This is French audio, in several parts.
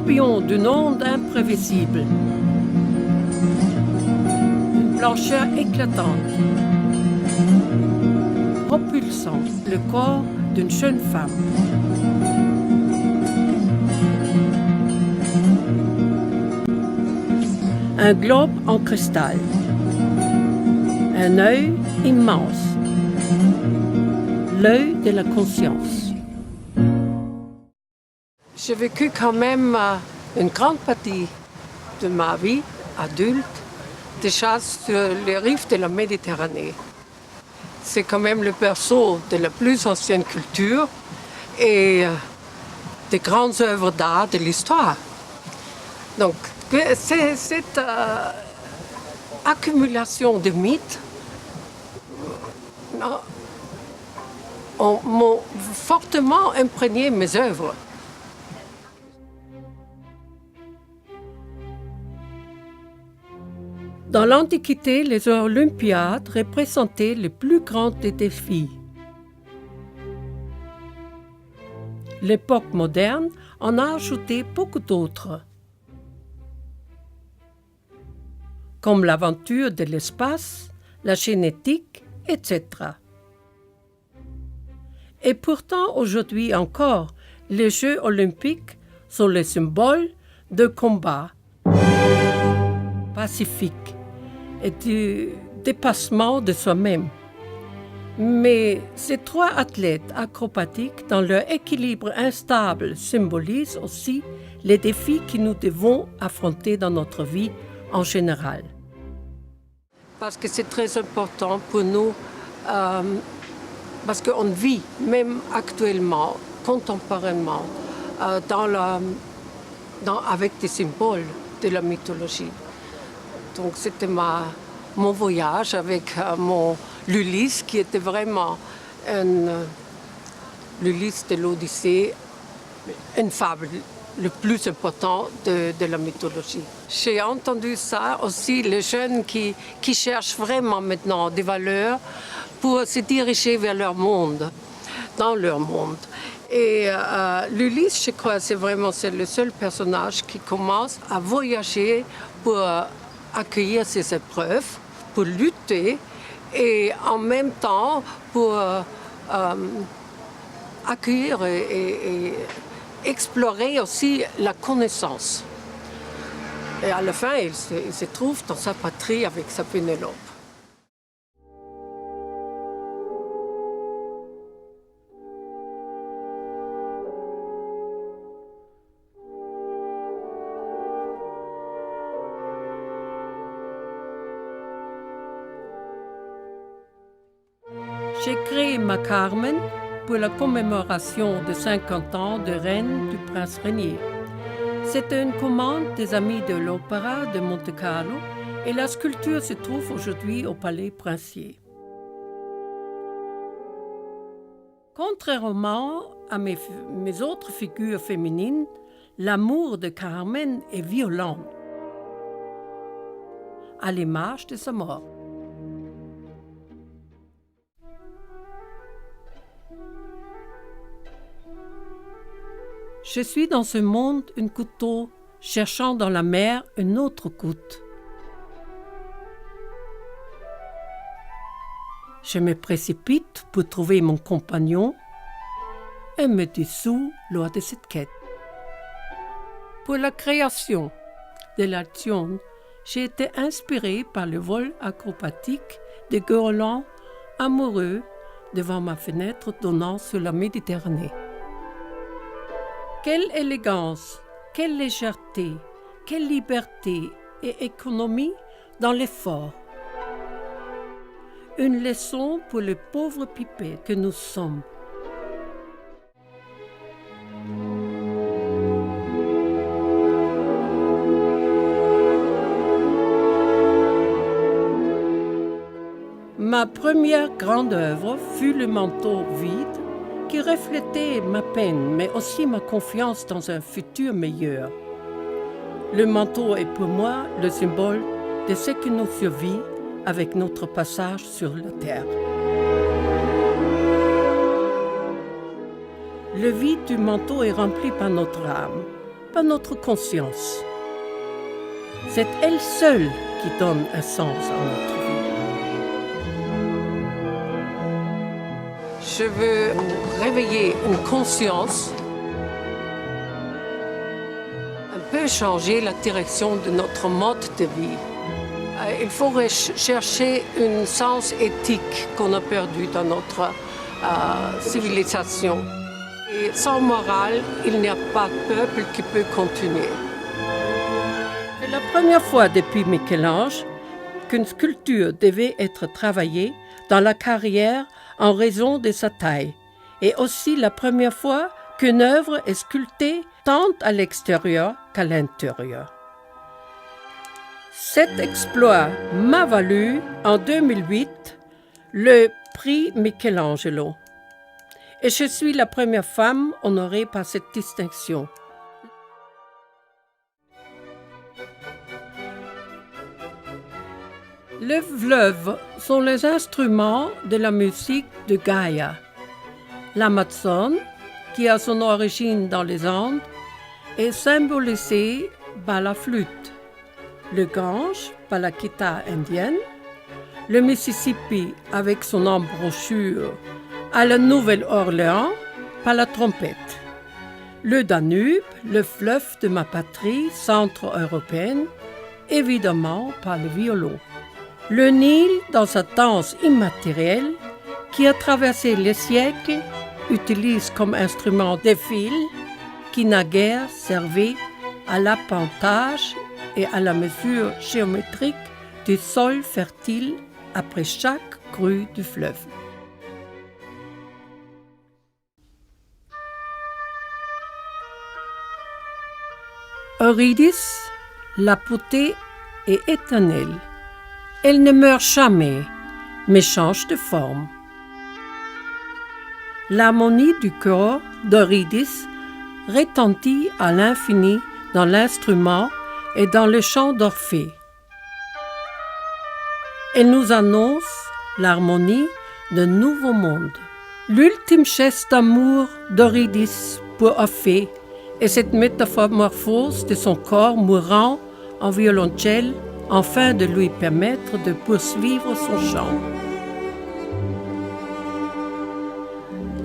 tourbillon d'une onde imprévisible. Une blancheur éclatante, propulsant le corps d'une jeune femme. Un globe en cristal. Un œil immense. L'œil de la conscience. J'ai vécu quand même une grande partie de ma vie adulte déjà sur les rives de la Méditerranée. C'est quand même le berceau de la plus ancienne culture et des grandes œuvres d'art de l'histoire. Donc, cette accumulation de mythes m'ont fortement imprégné mes œuvres. Dans l'Antiquité, les Olympiades représentaient le plus grand des défis. L'époque moderne en a ajouté beaucoup d'autres, comme l'aventure de l'espace, la génétique, etc. Et pourtant, aujourd'hui encore, les Jeux olympiques sont le symbole de combat pacifique et du dépassement de soi-même. Mais ces trois athlètes acrobatiques, dans leur équilibre instable, symbolisent aussi les défis que nous devons affronter dans notre vie en général. Parce que c'est très important pour nous, parce qu'on vit, même actuellement, contemporainement, avec des symboles de la mythologie. Donc c'était mon voyage avec l'Ulysse, qui était vraiment l'Ulysse de l'Odyssée, une fable le plus important de la mythologie. J'ai entendu ça aussi, les jeunes qui cherchent vraiment maintenant des valeurs pour se diriger vers leur monde, dans leur monde. Et l'Ulysse, je crois, c'est le seul personnage qui commence à voyager pour accueillir ses épreuves, pour lutter et en même temps pour accueillir et explorer aussi la connaissance. Et à la fin, il se trouve dans sa patrie avec sa Pénélope. J'ai créé ma Carmen pour la commémoration de 50 ans de reine du prince Régnier. C'était une commande des amis de l'Opéra de Monte-Carlo et la sculpture se trouve aujourd'hui au Palais Princier. Contrairement à mes autres figures féminines, l'amour de Carmen est violent, à l'image de sa mort. Je suis dans ce monde un couteau, cherchant dans la mer une autre goutte. Je me précipite pour trouver mon compagnon et me dissous lors de cette quête. Pour la création de l'Alcyone, j'ai été inspirée par le vol acrobatique des goélands amoureux devant ma fenêtre donnant sur la Méditerranée. Quelle élégance, quelle légèreté, quelle liberté et économie dans l'effort. Une leçon pour les pauvres pipettes que nous sommes. Ma première grande œuvre fut le manteau vide qui reflétait ma peine, mais aussi ma confiance dans un futur meilleur. Le manteau est pour moi le symbole de ce qui nous survit avec notre passage sur la terre. Le vide du manteau est rempli par notre âme, par notre conscience. C'est elle seule qui donne un sens à notre vie. Je veux réveiller une conscience, un peu changer la direction de notre mode de vie. Il faut chercher un sens éthique qu'on a perdu dans notre civilisation. Et sans morale, il n'y a pas de peuple qui peut continuer. C'est la première fois depuis Michel-Ange qu'une sculpture devait être travaillée dans la carrière en raison de sa taille, et aussi la première fois qu'une œuvre est sculptée tant à l'extérieur qu'à l'intérieur. Cet exploit m'a valu, en 2008, le prix Michelangelo. Et je suis la première femme honorée par cette distinction. Les fleuves sont les instruments de la musique de Gaïa. L'Amazone, qui a son origine dans les Andes, est symbolisée par la flûte. Le Gange par la guitare indienne, le Mississippi avec son embouchure à la Nouvelle-Orléans par la trompette, le Danube, le fleuve de ma patrie centre-européenne, évidemment par le violon. Le Nil, dans sa danse immatérielle, qui a traversé les siècles, utilise comme instrument des fils qui naguère servaient à l'appontage et à la mesure géométrique du sol fertile après chaque crue du fleuve. Eurydice, la beauté est éternelle. Elle ne meurt jamais, mais change de forme. L'harmonie du corps d'Eurydice retentit à l'infini dans l'instrument et dans le chant d'Orphée. Elle nous annonce l'harmonie d'un nouveau monde. L'ultime geste d'amour d'Eurydice pour Orphée est cette métamorphose de son corps mourant en violoncelle afin de lui permettre de poursuivre son chant.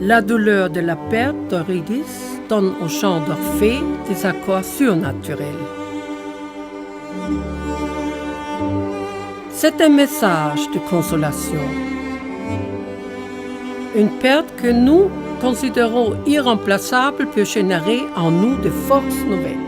La douleur de la perte d'Eurydice donne au chant d'Orphée des accords surnaturels. C'est un message de consolation. Une perte que nous considérons irremplaçable peut générer en nous de forces nouvelles.